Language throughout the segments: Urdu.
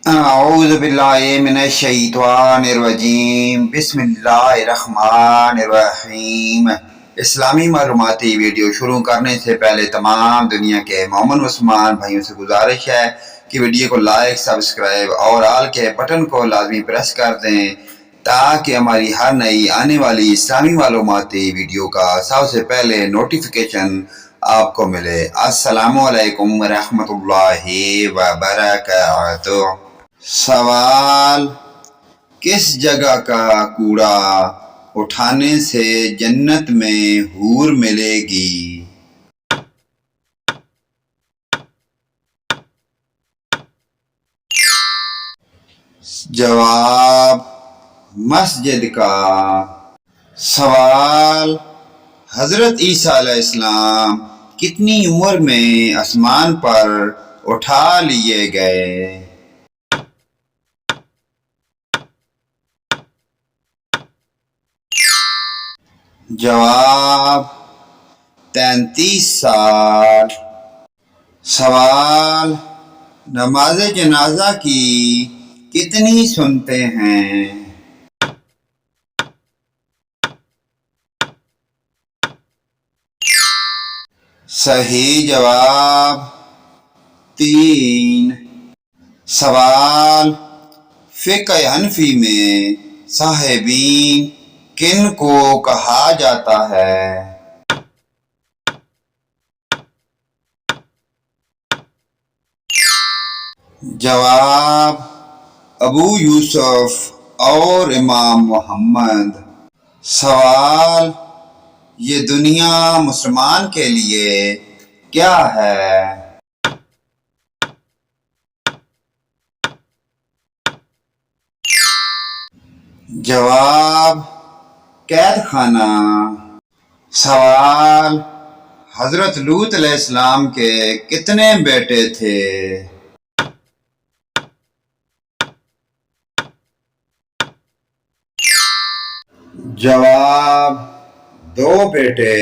اعوذ باللہ من الشیطان الرجیم بسم اللہ الرحمن الرحیم۔ اسلامی معلوماتی ویڈیو شروع کرنے سے پہلے تمام دنیا کے مومن مسلمان بھائیوں سے گزارش ہے کہ ویڈیو کو لائک، سبسکرائب اور آل کے بٹن کو لازمی پریس کر دیں تاکہ ہماری ہر نئی آنے والی اسلامی معلوماتی ویڈیو کا سب سے پہلے نوٹیفیکیشن آپ کو ملے۔ السلام علیکم ورحمۃ اللہ وبرکاتہ۔ سوال: کس جگہ کا کوڑا اٹھانے سے جنت میں حور ملے گی؟ جواب: مسجد کا۔ سوال: حضرت عیسیٰ علیہ السلام کتنی عمر میں آسمان پر اٹھا لیے گئے؟ جواب: 33 سال۔ سوال: نماز جنازہ کی کتنی سنتیں ہیں؟ صحیح جواب 3۔ سوال: فقہ حنفی میں صاحبین کن کو کہا جاتا ہے؟ جواب: ابو یوسف اور امام محمد۔ سوال: یہ دنیا مسلمان کے لیے کیا ہے؟ جواب: قید خانہ۔ سوال: حضرت لوط علیہ السلام کے کتنے بیٹے تھے؟ جواب: 2 بیٹے۔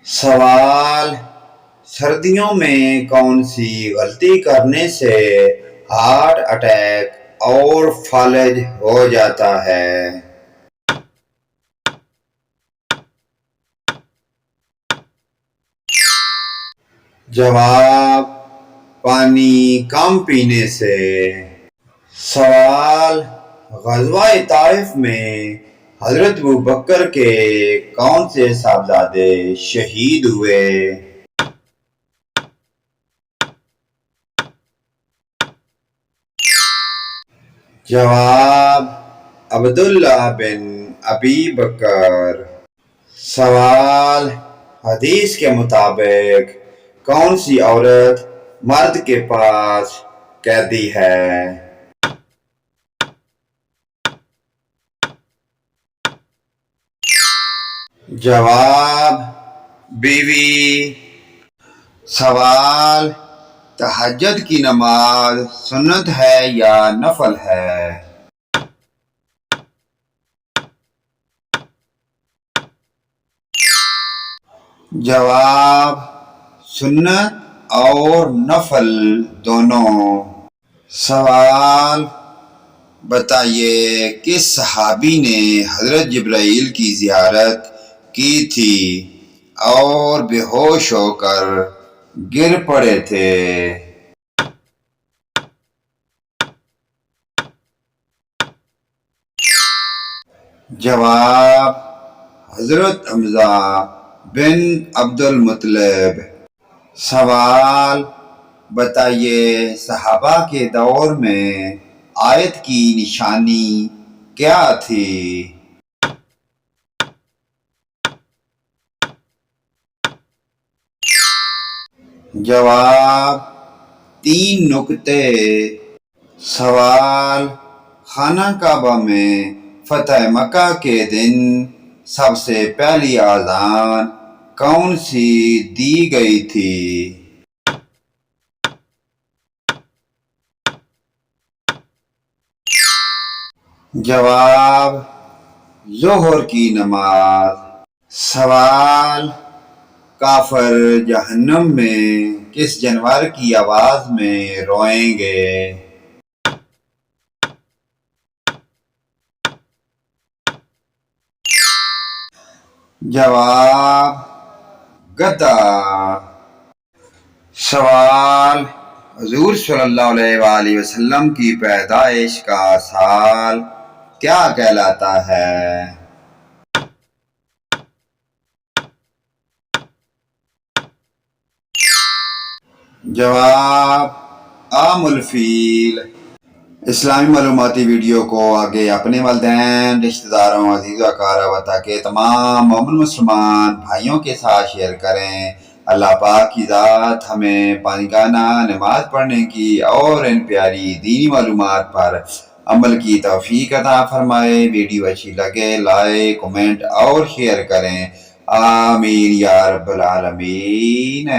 سوال: سردیوں میں کون سی غلطی کرنے سے ہارٹ اٹیک اور فالج ہو جاتا ہے؟ جواب: پانی کم پینے سے۔ سوال: غزوہ طائف میں حضرت ابوبکر کے کون سے صاحبزادے شہید ہوئے؟ جواب: عبداللہ بن ابی بکر۔ سوال: حدیث کے مطابق کون سی عورت مرد کے پاس قیدی ہے؟ جواب: بیوی۔ سوال: تہجد کی نماز سنت ہے یا نفل ہے؟ جواب: سنت اور نفل دونوں۔ سوال: بتائیے کس صحابی نے حضرت جبرائیل کی زیارت کی تھی اور بے ہوش ہو کر گر پڑے تھے؟ جواب: حضرت حمزہ بن عبد المطلب۔ سوال: بتائیے صحابہ کے دور میں آیت کی نشانی کیا تھی؟ جواب: 3 نکتے۔ سوال: خانہ کعبہ میں فتح مکہ کے دن سب سے پہلی اذان کون سی دی گئی تھی؟ جواب: ظہر کی نماز۔ سوال: کافر جہنم میں کس جانور کی آواز میں روئیں گے؟ جواب گدا۔ سوال، حضور صلی اللہ علیہ وآلہ وسلم کی پیدائش کا سال کیا کہلاتا ہے؟ جواب عام الفیل۔ اسلامی معلوماتی ویڈیو کو آگے اپنے والدین، رشتہ داروں، عزیز و اقارب کے تمام مومن مسلمان بھائیوں کے ساتھ شیئر کریں۔ اللہ پاک کی ذات ہمیں پانچگانہ نماز پڑھنے کی اور ان پیاری دینی معلومات پر عمل کی توفیق عطا فرمائے۔ ویڈیو اچھی لگے لائک، کمنٹ اور شیئر کریں۔ آمین یا رب العالمین۔